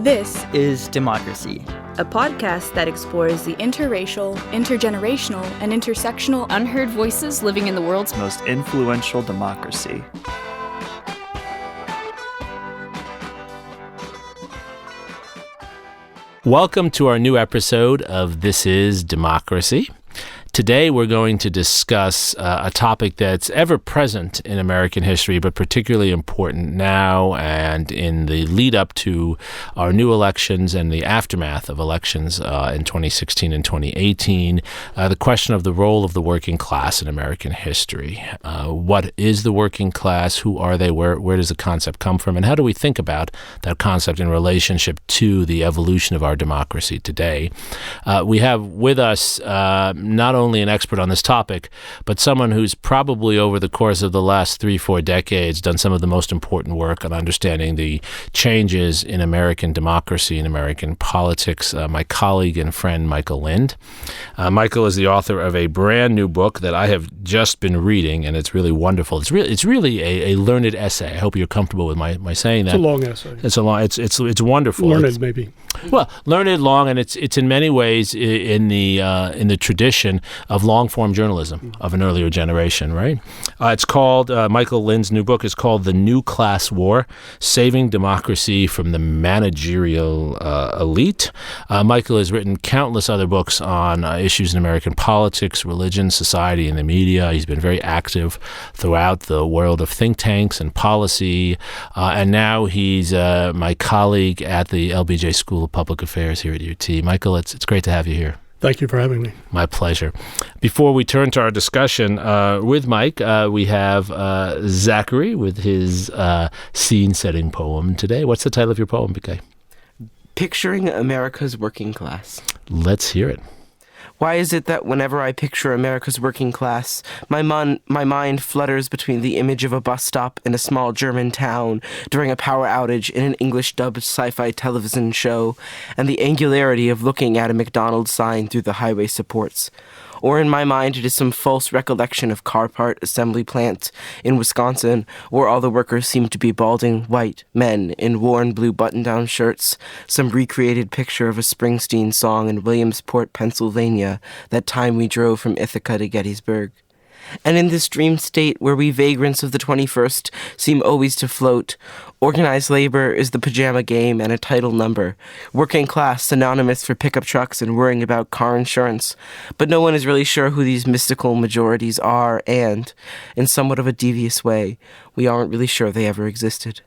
This is Democracy, a podcast that explores the interracial, intergenerational, and intersectional unheard voices living in the world's most influential democracy. Welcome to our new episode of This is Democracy. Today we're going to discuss a topic that's ever present in American history, but particularly important now and in the lead up to our new elections and the aftermath of elections in 2016 and 2018, the question of the role of the working class in American history. What is the working class? Who are they? Where does the concept come from? And how do we think about that concept in relationship to the evolution of our democracy today? We have with us not only an expert on this topic, but someone who's probably over the course of the last 3-4 decades done some of the most important work on understanding the changes in American democracy and American politics, my colleague and friend Michael Lind. Michael is the author of a brand new book that I have just been reading, and it's really wonderful. It's really a learned essay. I hope you're comfortable with my saying that. It's a long essay. It's wonderful. Learned, maybe. Well, learned, long, and it's in many ways in the tradition of long-form journalism of an earlier generation, right? It's called, Michael Lind's new book is called The New Class War, Saving Democracy from the Managerial Elite. Michael has written countless other books on issues in American politics, religion, society, and the media. He's been very active throughout the world of think tanks and policy, and now he's my colleague at the LBJ School of Public Affairs here at UT. Michael, it's great to have you here. Thank you for having me. My pleasure. Before we turn to our discussion with Mike, we have Zachary with his scene-setting poem today. What's the title of your poem, BK? Picturing America's Working Class. Let's hear it. Why is it that whenever I picture America's working class, my mind flutters between the image of a bus stop in a small German town during a power outage in an English-dubbed sci-fi television show, and the angularity of looking at a McDonald's sign through the highway supports? Or in my mind, it is some false recollection of car part assembly plant in Wisconsin, where all the workers seem to be balding white men in worn blue button-down shirts, some recreated picture of a Springsteen song in Williamsport, Pennsylvania, that time we drove from Ithaca to Gettysburg. And in this dream state where we vagrants of the 21st seem always to float, organized labor is the pajama game and a title number, working class synonymous for pickup trucks and worrying about car insurance, but no one is really sure who these mystical majorities are, and, in somewhat of a devious way, we aren't really sure they ever existed.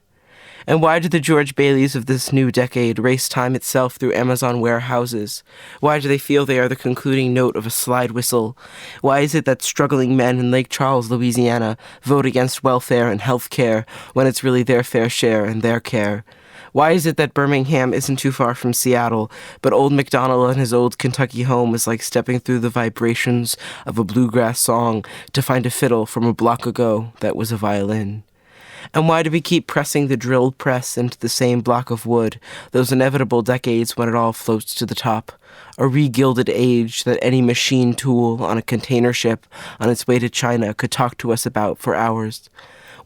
And why do the George Baileys of this new decade race time itself through Amazon warehouses? Why do they feel they are the concluding note of a slide whistle? Why is it that struggling men in Lake Charles, Louisiana, vote against welfare and health care when it's really their fair share and their care? Why is it that Birmingham isn't too far from Seattle, but old MacDonald and his old Kentucky home is like stepping through the vibrations of a bluegrass song to find a fiddle from a block ago that was a violin? And why do we keep pressing the drilled press into the same block of wood, those inevitable decades when it all floats to the top? A re-gilded age that any machine tool on a container ship on its way to China could talk to us about for hours?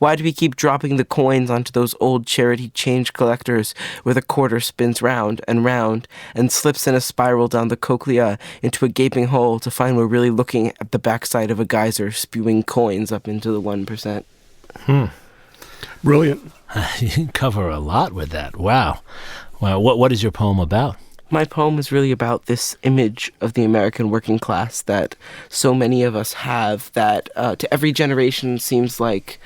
Why do we keep dropping the coins onto those old charity change collectors where the quarter spins round and slips in a spiral down the cochlea into a gaping hole to find we're really looking at the backside of a geyser spewing coins up into the 1%? Brilliant. You cover a lot with that. Wow. What is your poem about? My poem is really about this image of the American working class that so many of us have, that to every generation seems like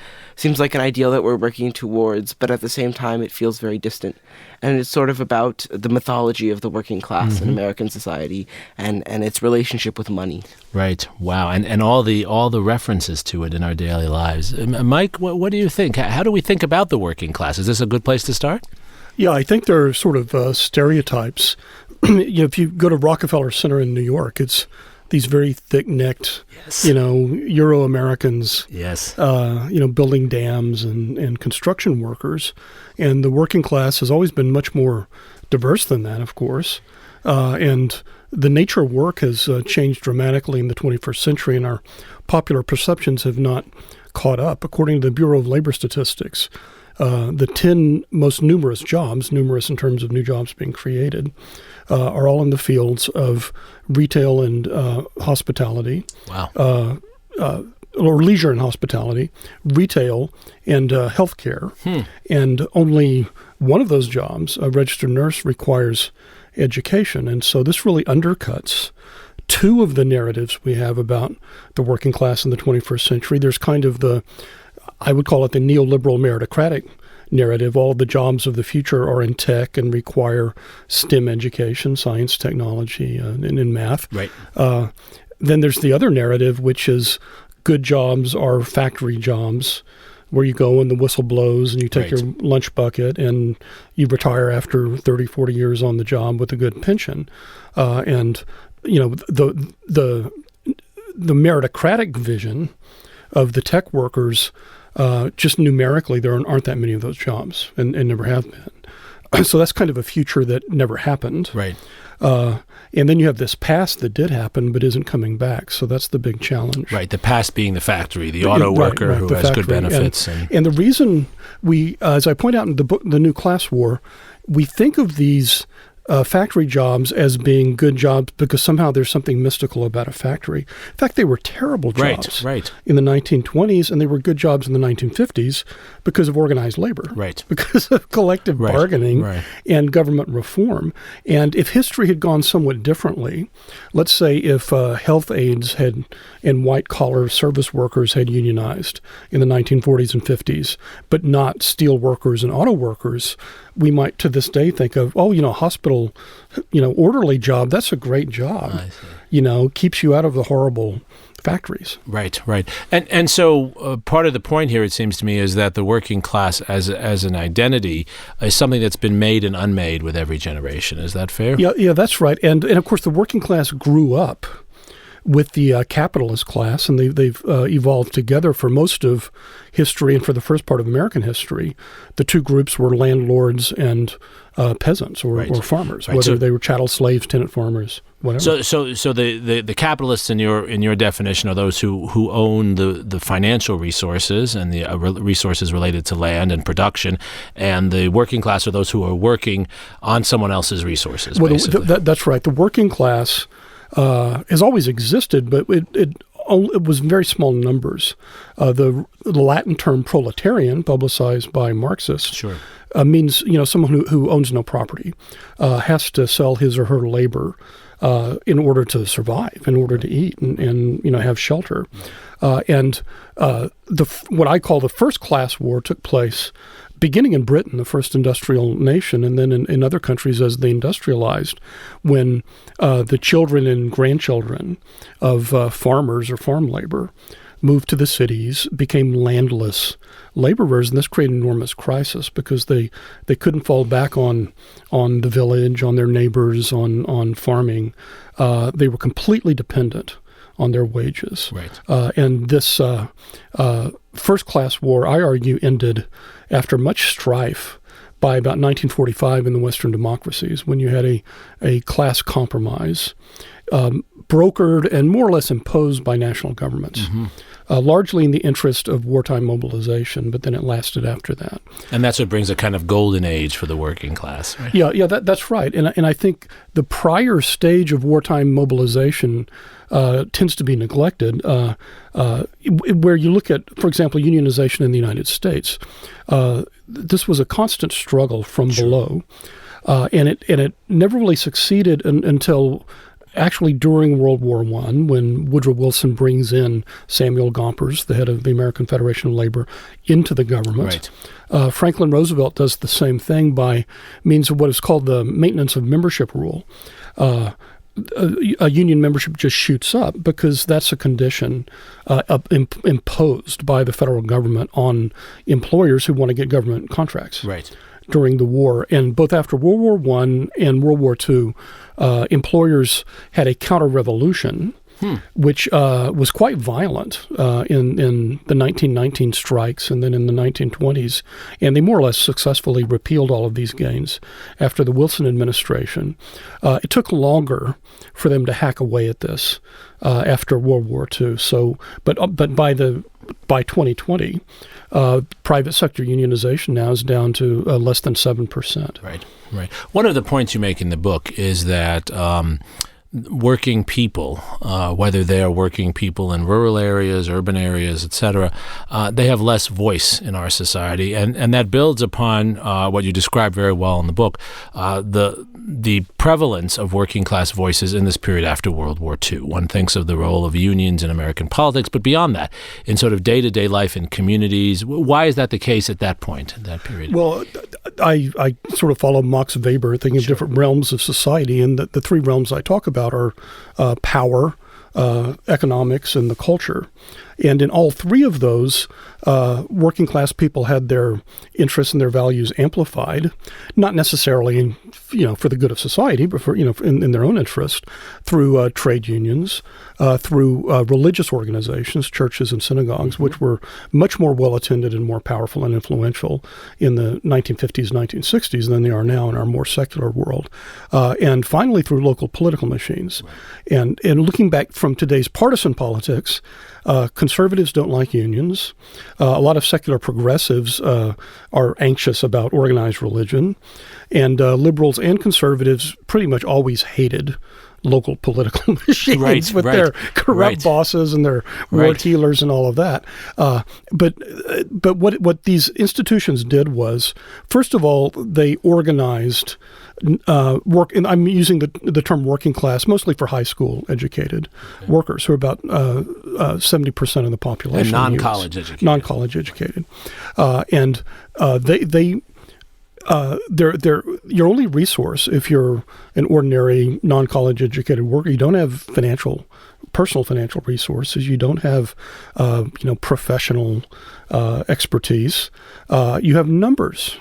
an ideal that we're working towards, but at the same time it feels very distant. And it's sort of about the mythology of the working class in American society and its relationship with money. Right. Wow. And all the references to it in our daily lives. Mike, what do you think? How do we think about the working class? Is this a good place to start? Yeah, I think there are sort of stereotypes. If you go to Rockefeller Center in New York, it's these very thick-necked, yes, Euro-Americans, yes, building dams and construction workers. And the working class has always been much more diverse than that, of course. And the nature of work has changed dramatically in the 21st century, and our popular perceptions have not caught up. According to the Bureau of Labor Statistics, the 10 most numerous jobs, numerous in terms of new jobs being created, are all in the fields of retail and hospitality. Wow. Or leisure and hospitality, retail, and healthcare. And only one of those jobs, a registered nurse, requires education. And so this really undercuts two of the narratives we have about the working class in the 21st century. There's kind of I would call it the neoliberal meritocratic narrative. All the jobs of the future are in tech and require STEM education, science, technology, and in math. Right. Then there's the other narrative, which is good jobs are factory jobs where you go and the whistle blows and you take your lunch bucket and you retire after 30, 40 years on the job with a good pension. And, the meritocratic vision of the tech workers, just numerically, there aren't that many of those jobs and never have been. So that's kind of a future that never happened. Right. And then you have this past that did happen but isn't coming back. So that's the big challenge. Right. The past being the factory, the auto worker who has good benefits. And the reason we, as I point out in the book, The New Class War, we think of these factory jobs as being good jobs because somehow there's something mystical about a factory. In fact, they were terrible jobs in the 1920s, and they were good jobs in the 1950s because of organized labor, because of collective bargaining and government reform. And if history had gone somewhat differently, let's say if health aides and white-collar service workers had unionized in the 1940s and 50s, but not steel workers and auto workers, we might to this day think of, hospital, orderly job, that's a great job. Keeps you out of the horrible factories. Right. And so part of the point here, it seems to me, is that the working class as an identity is something that's been made and unmade with every generation. Is that fair? Yeah, that's right. And of course, the working class grew up with the capitalist class, and they've evolved together for most of history and for the first part of American history. The two groups were landlords and peasants or farmers, whether they were chattel slaves, tenant farmers, whatever. So the capitalists in your definition are those who own the financial resources and the resources related to land and production, and the working class are those who are working on someone else's resources. Well, that's right. The working class has always existed, but it was very small numbers. The Latin term proletarian, publicized by Marxists, means someone who owns no property, has to sell his or her labor in order to survive, in order to eat and have shelter. And what I call the First Class War took place beginning in Britain, the first industrial nation, and then in other countries as they industrialized, when the children and grandchildren of farmers or farm labor moved to the cities, became landless laborers, and this created an enormous crisis because they couldn't fall back on the village, on their neighbors, on farming. They were completely dependent on their wages. And this First Class War, I argue, ended after much strife by about 1945 in the Western democracies, when you had a class compromise brokered and more or less imposed by national governments, largely in the interest of wartime mobilization, but then it lasted after that. And that's what brings a kind of golden age for the working class, right? Yeah, that's right. And I think the prior stage of wartime mobilization tends to be neglected, where you look at, for example, unionization in the United States. This was a constant struggle from below, and it never really succeeded until actually during World War I, when Woodrow Wilson brings in Samuel Gompers, the head of the American Federation of Labor, into the government. Franklin Roosevelt does the same thing by means of what is called the maintenance of membership rule. A union membership just shoots up because that's a condition imposed by the federal government on employers who want to get government contracts during the war. And both after World War I and World War II, employers had a counter-revolution, which was quite violent in the 1919 strikes and then in the 1920s. And they more or less successfully repealed all of these gains after the Wilson administration. It took longer for them to hack away at this after World War II. So, but by 2020, Private sector unionization now is down to less than 7%. Right. One of the points you make in the book is that working people, whether they are working people in rural areas, urban areas, etc., they have less voice in our society, and that builds upon what you describe very well in the book, the prevalence of working class voices in this period after World War II. One thinks of the role of unions in American politics, but beyond that, in sort of day-to-day life in communities. Why is that the case at that point, in that period? Well, I sort of follow Max Weber, thinking of different realms of society, and the three realms I talk about are power, economics, and the culture. And in all three of those, working class people had their interests and their values amplified, not necessarily, for the good of society, but for, in their own interest, through trade unions, through religious organizations, churches and synagogues, which were much more well attended and more powerful and influential in the 1950s, 1960s than they are now in our more secular world. And finally, through local political machines. And looking back from today's partisan politics, conservatives don't like unions. A lot of secular progressives are anxious about organized religion. And liberals and conservatives pretty much always hated local political machines with their corrupt bosses and their war healers and all of that. But what these institutions did was, first of all, they organized work, and I'm using the term working class mostly for high school educated workers, who are about 70% of the population. And non-college educated. Non-college educated. They're your only resource if you're an ordinary non-college educated worker. You don't have personal financial resources. You don't have, professional expertise. You have numbers.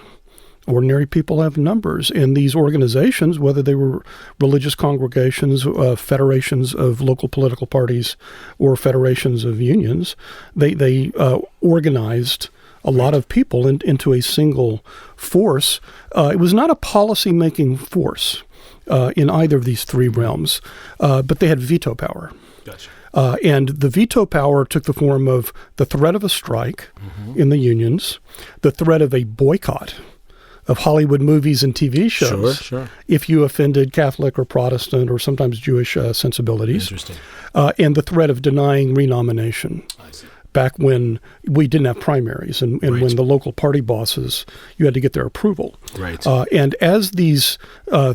Ordinary people have numbers, and these organizations, whether they were religious congregations, federations of local political parties, or federations of unions, they organized a lot of people into a single force. It was not a policy-making force in either of these three realms, but they had veto power. Gotcha. And the veto power took the form of the threat of a strike in the unions, the threat of a boycott of Hollywood movies and TV shows if you offended Catholic or Protestant or sometimes Jewish sensibilities. Interesting. And the threat of denying renomination. I see. Back when we didn't have primaries and when the local party bosses, you had to get their approval. Right. And as these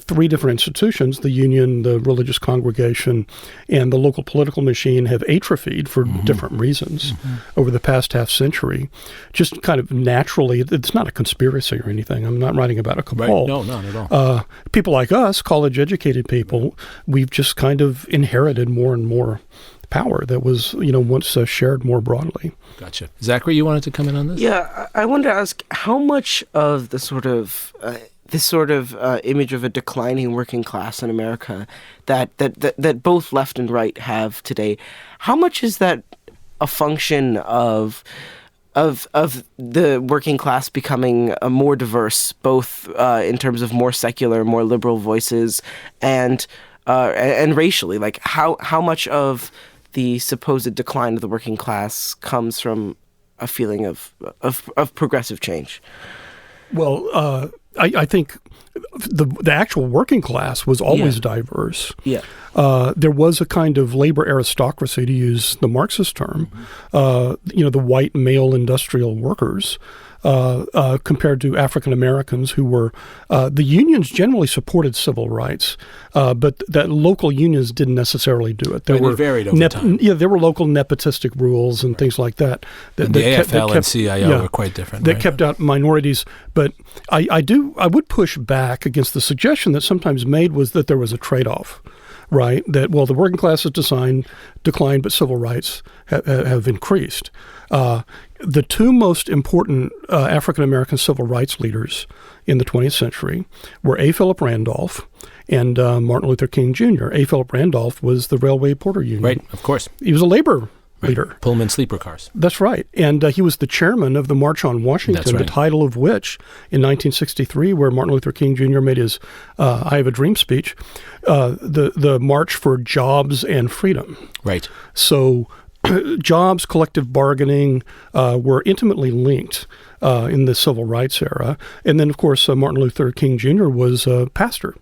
three different institutions, the union, the religious congregation, and the local political machine have atrophied for different reasons over the past half century, just kind of naturally, it's not a conspiracy or anything. I'm not writing about a cabal. Right. No, not at all. People like us, college-educated people, we've just kind of inherited more and more power that was, once shared more broadly. Gotcha. Zachary, you wanted to come in on this? Yeah, I wanted to ask how much of the sort of image of a declining working class in America that both left and right have today, how much is that a function of the working class becoming more diverse, both in terms of more secular, more liberal voices, and racially? Like how much of the supposed decline of the working class comes from a feeling of progressive change? Well, I think the actual working class was always diverse. Yeah. There was a kind of labor aristocracy, to use the Marxist term, the white male industrial workers, compared to African Americans who were, the unions generally supported civil rights, but that local unions didn't necessarily do it. They varied over time. Yeah, there were local nepotistic rules and things like that. And the AFL and CIO were quite different. That kept out minorities. But I would push back against the suggestion that sometimes made was that there was a trade-off. Right, that, the working class has declined, but civil rights have increased. The two most important African-American civil rights leaders in the 20th century were A. Philip Randolph and Martin Luther King Jr. A. Philip Randolph was the Railway Porter Union. Right, of course. He was a labor leader. Pullman sleeper cars. That's right. And he was the chairman of the March on Washington, the title of which, in 1963, where Martin Luther King Jr. made his I Have a Dream speech, the March for Jobs and Freedom. Right. So jobs, collective bargaining were intimately linked in the civil rights era. And then, of course, Martin Luther King Jr. was a pastor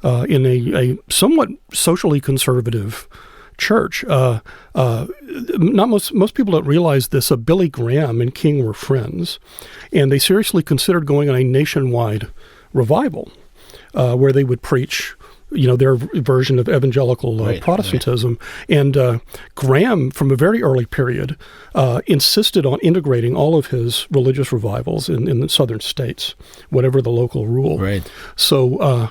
in a somewhat socially conservative church. Not most people don't realize this. Billy Graham and King were friends, and they seriously considered going on a nationwide revival where they would preach, their version of evangelical Protestantism. Right. And Graham, from a very early period, insisted on integrating all of his religious revivals in the southern states, whatever the local rule. Right. So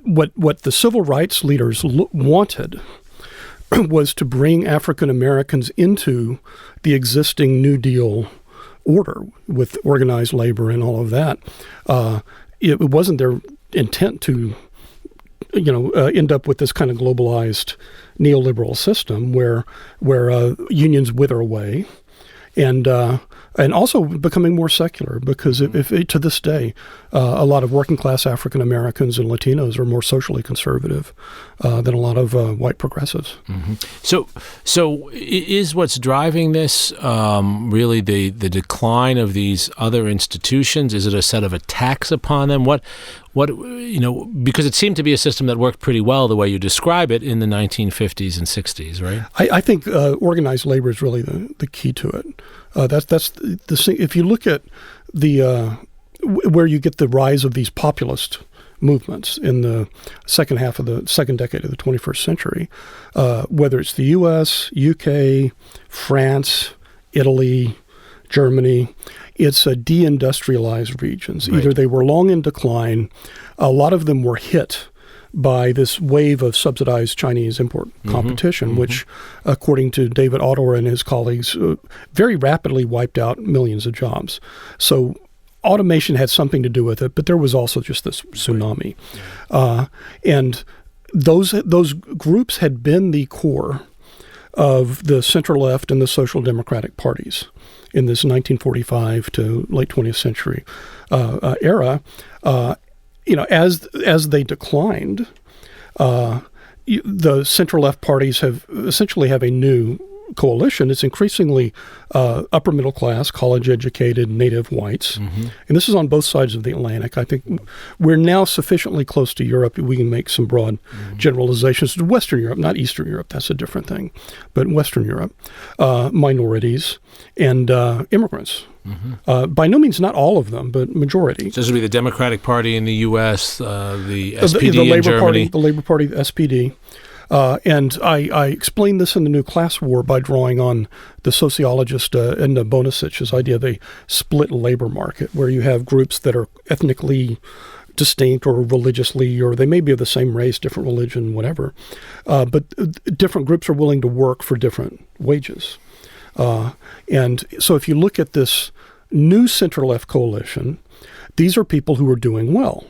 what the civil rights leaders wanted was to bring African Americans into the existing New Deal order with organized labor and all of that. It wasn't their intent to, end up with this kind of globalized neoliberal system where unions wither away, and also becoming more secular, because if to this day, a lot of working class African Americans and Latinos are more socially conservative than a lot of white progressives. Mm-hmm. So is what's driving this really the decline of these other institutions? Is it a set of attacks upon them? What because it seemed to be a system that worked pretty well the way you describe it in the 1950s and 60s, right? I think organized labor is really the key to it. That's the thing. If you look at the where you get the rise of these populist movements in the second half of the second decade of the 21st century, whether it's the U.S., UK, France, Italy, Germany, it's deindustrialized regions. Right. Either they were long in decline, a lot of them were hit by this wave of subsidized Chinese import competition, which, according to David Autor and his colleagues, very rapidly wiped out millions of jobs. So automation had something to do with it, but there was also just this tsunami. And those groups had been the core of the center-left and the social democratic parties in this 1945 to late 20th century era. As they declined, the center-left parties essentially have a new coalition. It's increasingly upper middle class, college-educated, native whites. And this is on both sides of the Atlantic. I think we're now sufficiently close to Europe, we can make some broad generalizations to Western Europe, not Eastern Europe. That's a different thing. But Western Europe, minorities, and immigrants. By no means not all of them, but majority. So this would be the Democratic Party in the U.S., the SPD in Germany. The Labor Party, the SPD. And I explained this in The New Class War by drawing on the sociologist Edna Bonasic's idea of a split labor market, where you have groups that are ethnically distinct or religiously, or they may be of the same race, different religion, whatever. But different groups are willing to work for different wages. And so if you look at this new center-left coalition, these are people who are doing well.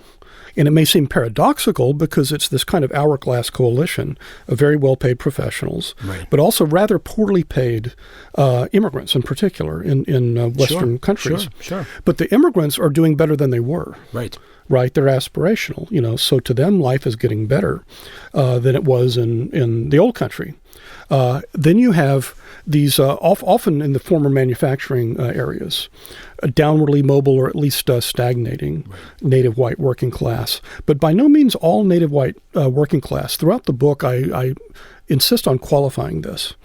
And it may seem paradoxical because it's this kind of hourglass coalition of very well-paid professionals, but also rather poorly paid immigrants in particular in Western countries. Sure. But the immigrants are doing better than they were. Right. They're aspirational, so to them life is getting better than it was in the old country. Then you have these often in the former manufacturing areas, downwardly mobile or at least stagnating native white working class, but by no means all native white working class. Throughout the book, I insist on qualifying this.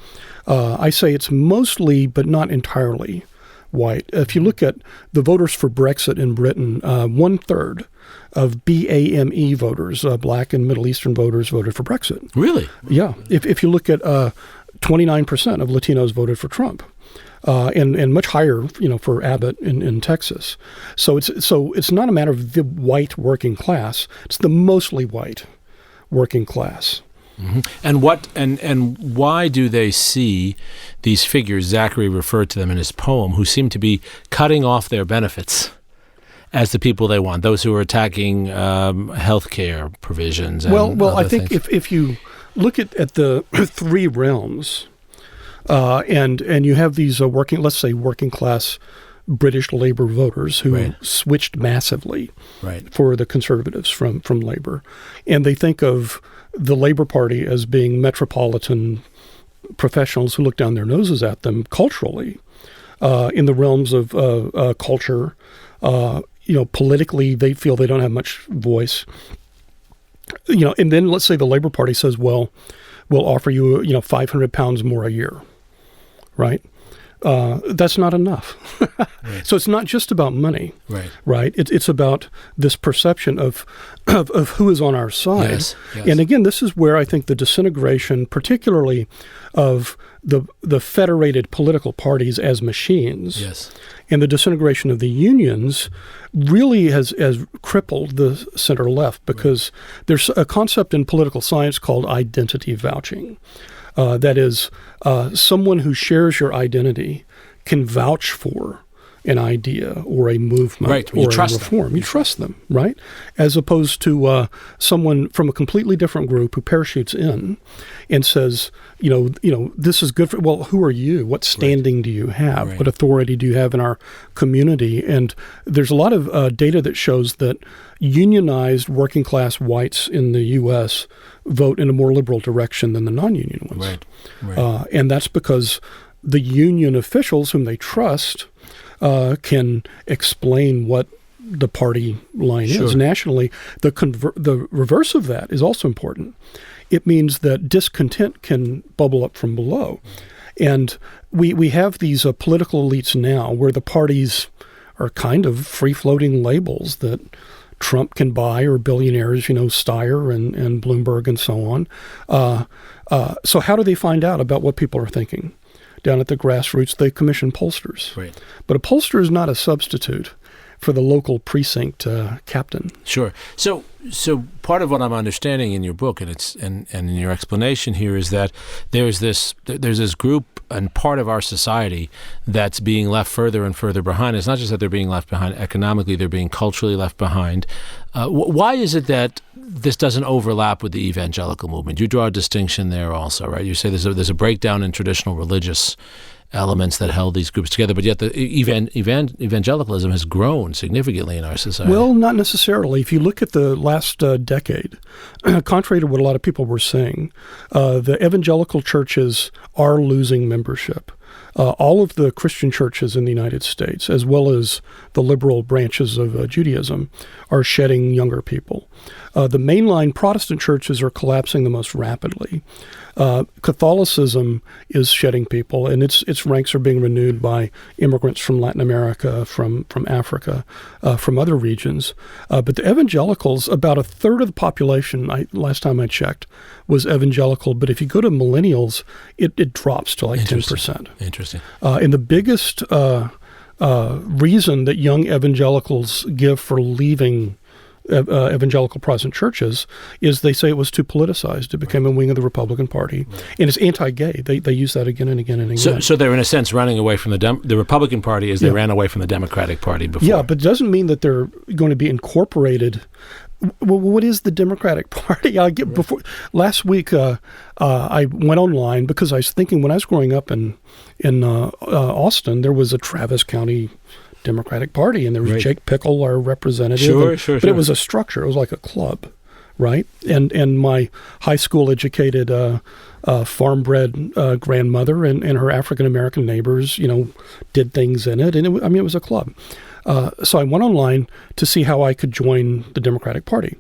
I say it's mostly, but not entirely, white. If you look at the voters for Brexit in Britain, 1/3 of BAME voters, Black and Middle Eastern voters, voted for Brexit. Really? Yeah. If you look at 29% of Latinos voted for Trump, and much higher, for Abbott in Texas. So it's not a matter of the white working class; it's the mostly white working class. And why do they see these figures? Zachary referred to them in his poem, who seem to be cutting off their benefits as the people they want, those who are attacking health care provisions. And I think if you look at the three realms, and you have these working class British Labour voters who switched massively for the Conservatives from Labour, and they think of the Labour Party as being metropolitan, professionals who look down their noses at them culturally, in the realms of culture. Politically, they feel they don't have much voice. And then let's say the Labor Party says, well, we'll offer you, 500 pounds more a year, right? That's not enough. Right. So it's not just about money, right? It's about this perception of who is on our side. Yes. And again, this is where I think the disintegration, particularly of the federated political parties as machines, Yes. and the disintegration of the unions really has crippled the center left, because there's a concept in political science called identity vouching. That is, someone who shares your identity can vouch for an idea or a movement or a reform. You trust them, right? As opposed to someone from a completely different group who parachutes in and says, this is good for, well, who are you? What standing do you have? Right. What authority do you have in our community? And there's a lot of data that shows that unionized working class whites in the U.S. vote in a more liberal direction than the non-union ones. Right. And that's because the union officials whom they trust can explain what the party line is nationally. The reverse of that is also important. It means that discontent can bubble up from below. And we have these political elites now where the parties are kind of free-floating labels that Trump can buy, or billionaires, Steyer and Bloomberg and so on. So how do they find out about what people are thinking? Down at the grassroots, they commission pollsters. Right. But a pollster is not a substitute for the local precinct captain. Sure. So part of what I'm understanding in your book and in your explanation here is that there's this group and part of our society that's being left further and further behind. It's not just that they're being left behind economically; they're being culturally left behind. Why is it that this doesn't overlap with the evangelical movement? You draw a distinction there also, right? You say there's a breakdown in traditional religious elements that held these groups together, but yet the evangelicalism has grown significantly in our society. Well, not necessarily. If you look at the last decade, contrary to what a lot of people were saying, the evangelical churches are losing membership. All of the Christian churches in the United States, as well as the liberal branches of Judaism, are shedding younger people. The mainline Protestant churches are collapsing the most rapidly. Catholicism is shedding people, and its ranks are being renewed by immigrants from Latin America, from Africa, from other regions. But the evangelicals, about a third of the population, last time I checked, was evangelical. But if you go to millennials, it drops to like 10%. Interesting. And the biggest reason that young evangelicals give for leaving evangelical Protestant churches is they say it was too politicized. It became a wing of the Republican Party, and it's anti-gay. They use that again and again and again. So they're in a sense running away from the Republican Party as they ran away from the Democratic Party before. Yeah, but it doesn't mean that they're going to be incorporated. Well, what is the Democratic Party? Last week, I went online because I was thinking when I was growing up in Austin, there was a Travis County Democratic Party, and there was Jake Pickle, our representative. Sure. But it was a structure. It was like a club, right? And my high school educated farm-bred grandmother and her African-American neighbors, did things in it. And it was a club. So I went online to see how I could join the Democratic Party.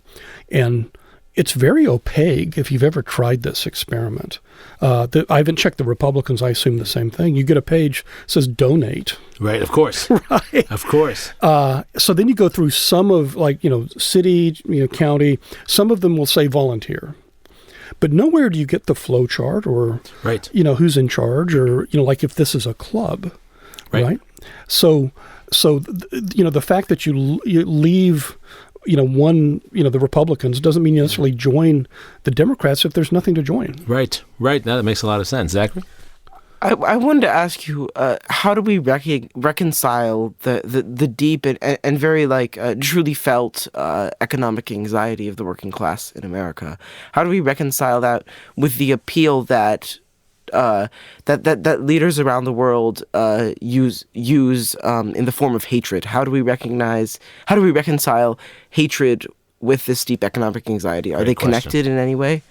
And it's very opaque if you've ever tried this experiment. I haven't checked the Republicans. I assume the same thing. You get a page that says donate. Right, of course. Right. Of course. So then you go through some of city, county. Some of them will say volunteer. But nowhere do you get the flow chart or, who's in charge or, like if this is a club, right? So the fact that you leave the Republicans doesn't mean you necessarily join the Democrats if there's nothing to join. Right. Now that makes a lot of sense. Zachary? I wanted to ask you, how do we reconcile the deep and very truly felt economic anxiety of the working class in America? How do we reconcile that with the appeal that that leaders around the world use in the form of hatred? How do we reconcile hatred with this deep economic anxiety? Are they connected in any way?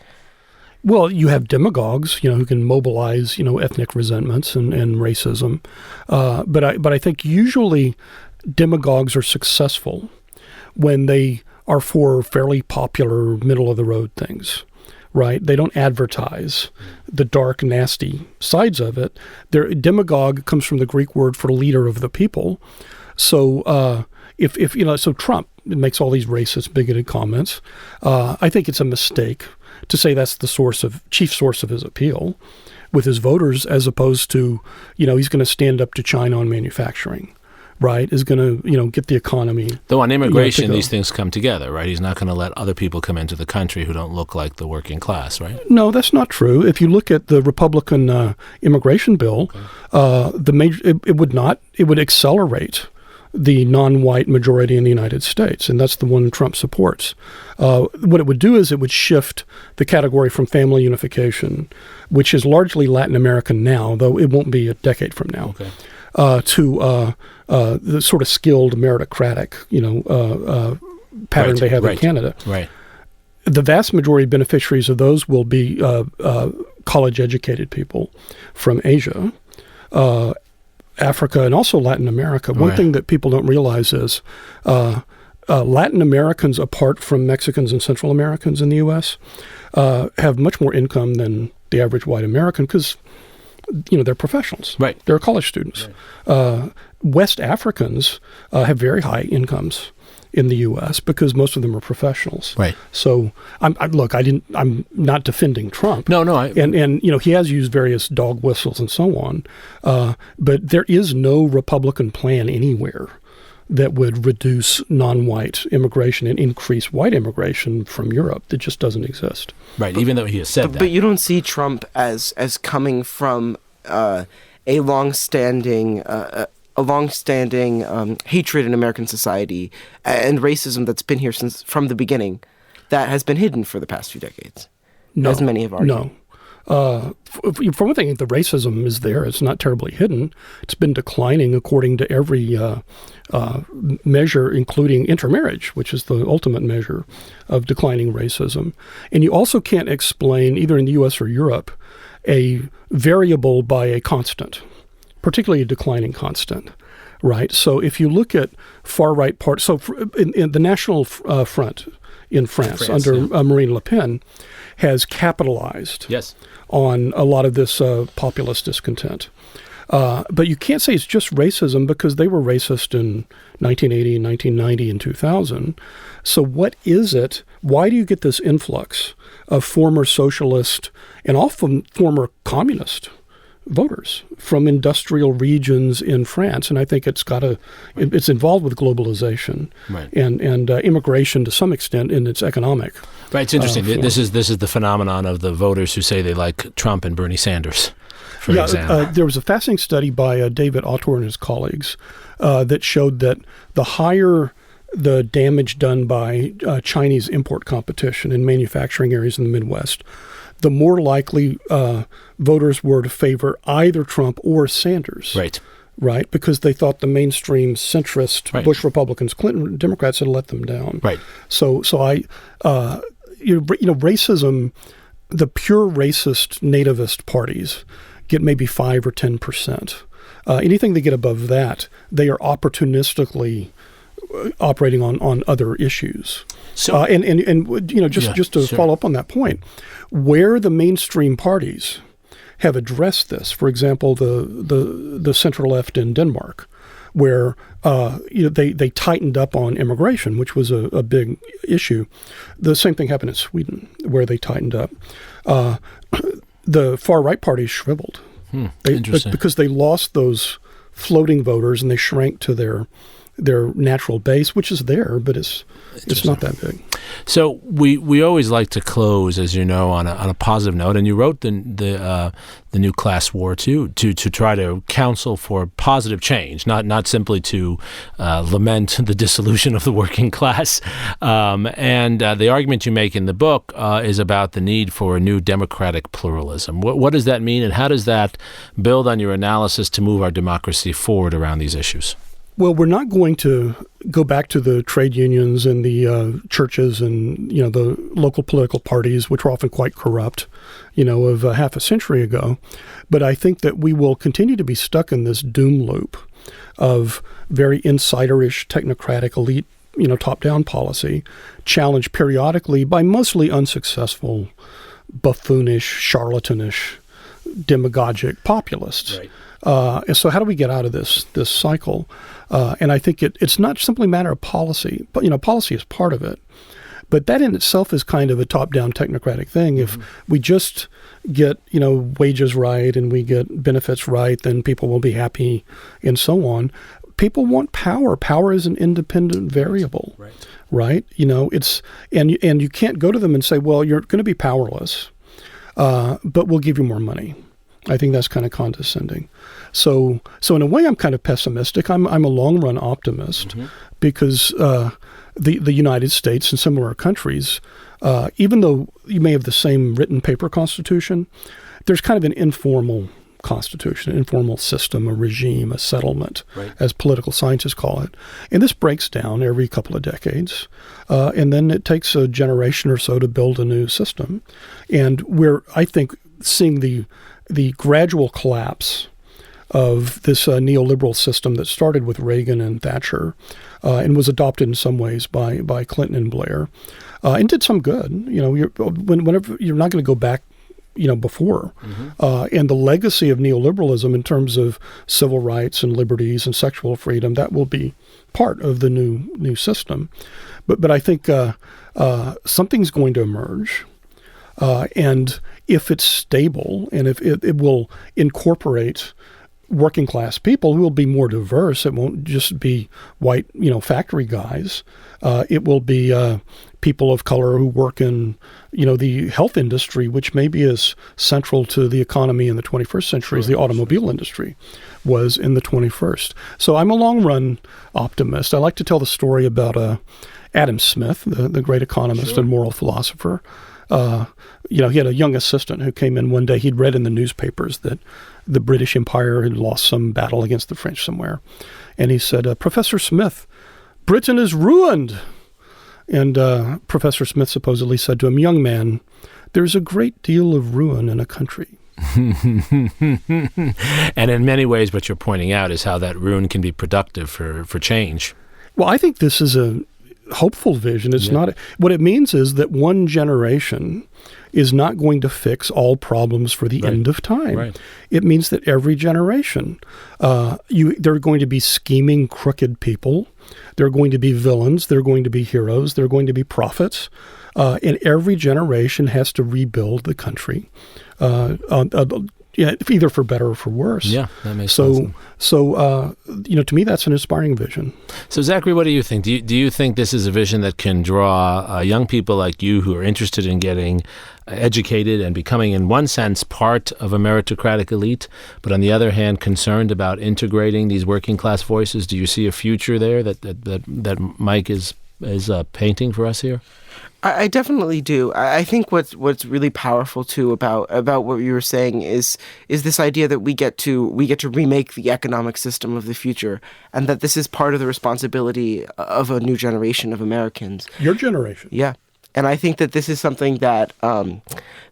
Well, you have demagogues, who can mobilize, ethnic resentments and racism. But I think usually demagogues are successful when they are for fairly popular, middle-of-the-road things, right? They don't advertise the dark, nasty sides of it. Their demagogue comes from the Greek word for leader of the people. So so Trump makes all these racist, bigoted comments. I think it's a mistake to say that's the chief source of his appeal with his voters, as opposed to, he's going to stand up to China on manufacturing, right? Is going to, get the economy. Though on immigration, these things come together, right? He's not going to let other people come into the country who don't look like the working class, right? No, that's not true. If you look at the Republican immigration bill, it would accelerate the non-white majority in the United States, and that's the one Trump supports. What it would do is it would shift the category from family unification, which is largely Latin American now, though it won't be a decade from now, to the sort of skilled meritocratic, pattern they have in Canada. Right. The vast majority of beneficiaries of those will be college-educated people from Asia, Africa, and also Latin America. One thing that people don't realize is Latin Americans, apart from Mexicans and Central Americans in the U.S., have much more income than the average white American because, they're professionals. Right. They're college students. Right. West Africans have very high incomes in the U.S. because most of them are professionals. Right. So, I'm not defending Trump. No. And he has used various dog whistles and so on. But there is no Republican plan anywhere that would reduce non-white immigration and increase white immigration from Europe. That just doesn't exist. Right. Even though he has said that. But you don't see Trump as coming from a long-standing hatred in American society and racism that's been here from the beginning, that has been hidden for the past few decades. No, as many have argued. No. For one thing, the racism is there. It's not terribly hidden. It's been declining according to every measure, including intermarriage, which is the ultimate measure of declining racism. And you also can't explain, either in the U.S. or Europe, a variable by a constant, particularly a declining constant, right? So if you look at far-right parts, in the National Front in France under Marine Le Pen, has capitalized on a lot of this populist discontent. But you can't say it's just racism because they were racist in 1980, 1990, and 2000. So what is it? Why do you get this influx of former socialist and often former communist voters from industrial regions in France? And I think it's involved with globalization and immigration to some extent in its economic. Right. It's interesting. This is the phenomenon of the voters who say they like Trump and Bernie Sanders, for example. There was a fascinating study by David Autor and his colleagues that showed that the higher the damage done by Chinese import competition in manufacturing areas in the Midwest, the more likely voters were to favor either Trump or Sanders. Right, because they thought the mainstream centrist Bush Republicans, Clinton Democrats had let them down. Right. So racism, the pure racist nativist parties get maybe 5 or 10%. Anything they get above that, they are opportunistically operating on other issues. So just to follow up on that point, where the mainstream parties have addressed this, for example, the center left in Denmark, where they tightened up on immigration, which was a big issue. The same thing happened in Sweden, where they tightened up. The far right parties shriveled. Interesting. Because they lost those floating voters and they shrank to their natural base, which is there, but it's not that big. So we always like to close, as you know, on a positive note. And you wrote the new class war to try to counsel for positive change, not simply to lament the dissolution of the working class. And the argument you make in the book is about the need for a new democratic pluralism. What does that mean, and how does that build on your analysis to move our democracy forward around these issues? Well, we're not going to go back to the trade unions and the churches and, the local political parties, which were often quite corrupt, of half a century ago. But I think that we will continue to be stuck in this doom loop of very insiderish, technocratic, elite, top-down policy, challenged periodically by mostly unsuccessful, buffoonish, charlatanish, demagogic populists. Right. And so how do we get out of this cycle? And I think it's not simply a matter of policy, but, policy is part of it. But that in itself is kind of a top-down technocratic thing. If we just get, wages right and we get benefits right, then people will be happy and so on. People want power. Power is an independent variable, right? It's and you can't go to them and say, well, you're going to be powerless, but we'll give you more money. I think that's kind of condescending. So in a way, I'm kind of pessimistic. I'm a long-run optimist because the United States and similar countries, even though you may have the same written paper constitution, there's kind of an informal constitution, an informal system, a regime, a settlement, as political scientists call it. And this breaks down every couple of decades. And then it takes a generation or so to build a new system. And we're, I think, seeing the gradual collapse of this neoliberal system that started with Reagan and Thatcher and was adopted in some ways by Clinton and Blair and did some good. Whenever you're not going to go back, before. And the legacy of neoliberalism in terms of civil rights and liberties and sexual freedom, that will be part of the new system. But I think something's going to emerge. And if it's stable and if it will incorporate working class people who will be more diverse, it won't just be white, factory guys. It will be people of color who work in, the health industry, which may be as central to the economy in the 21st century as the automobile industry was in the 21st. So I'm a long-run optimist. I like to tell the story about Adam Smith, the great economist and moral philosopher. He had a young assistant who came in one day. He'd read in the newspapers that the British Empire had lost some battle against the French somewhere. And he said, Professor Smith, Britain is ruined. And Professor Smith supposedly said to him, young man, there's a great deal of ruin in a country. And in many ways, what you're pointing out is how that ruin can be productive for change. Well, I think this is a hopeful vision. It's not. What it means is that one generation is not going to fix all problems for the end of time. It means that every generation, there are going to be scheming, crooked people. There are going to be villains. There are going to be heroes. There are going to be prophets. And every generation has to rebuild the country, either for better or for worse. Yeah, that makes sense. So, to me, that's an inspiring vision. So, Zachary, what do you think? Do you think this is a vision that can draw young people like you who are interested in getting educated and becoming, in one sense, part of a meritocratic elite, but on the other hand, concerned about integrating these working class voices? Do you see a future there that Mike is painting for us here? I definitely do. I think what's really powerful too about what you were saying is this idea that we get to remake the economic system of the future, and that this is part of the responsibility of a new generation of Americans. Your generation. Yeah. And I think that this is something that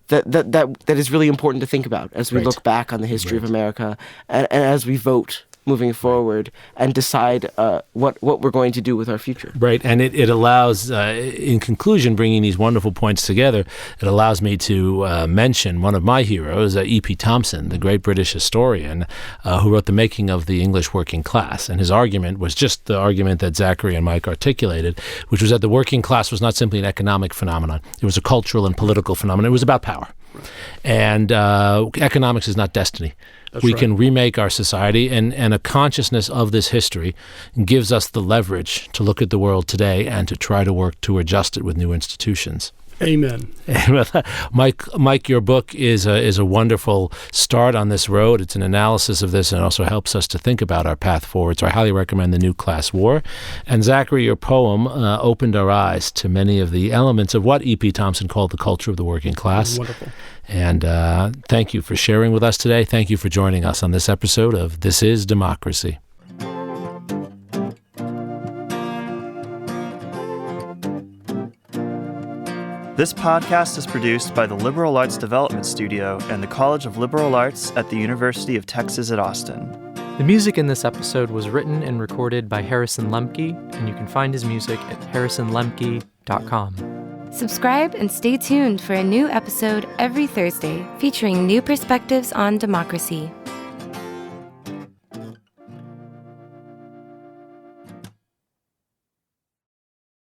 that is really important to think about as we look back on the history of America and as we vote moving forward and decide what we're going to do with our future. Right, and it allows, in conclusion, bringing these wonderful points together, it allows me to mention one of my heroes, E.P. Thompson, the great British historian who wrote The Making of the English Working Class. And his argument was just the argument that Zachary and Mike articulated, which was that the working class was not simply an economic phenomenon. It was a cultural and political phenomenon. It was about power. And economics is not destiny. We can remake our society, and a consciousness of this history gives us the leverage to look at the world today and to try to work to adjust it with new institutions. Amen. Mike, your book is a wonderful start on this road. It's an analysis of this and also helps us to think about our path forward. So I highly recommend The New Class War. And Zachary, your poem opened our eyes to many of the elements of what E.P. Thompson called the culture of the working class. Wonderful. And thank you for sharing with us today. Thank you for joining us on this episode of This is Democracy. This podcast is produced by the Liberal Arts Development Studio and the College of Liberal Arts at the University of Texas at Austin. The music in this episode was written and recorded by Harrison Lemke, and you can find his music at harrisonlemke.com. Subscribe and stay tuned for a new episode every Thursday featuring new perspectives on democracy.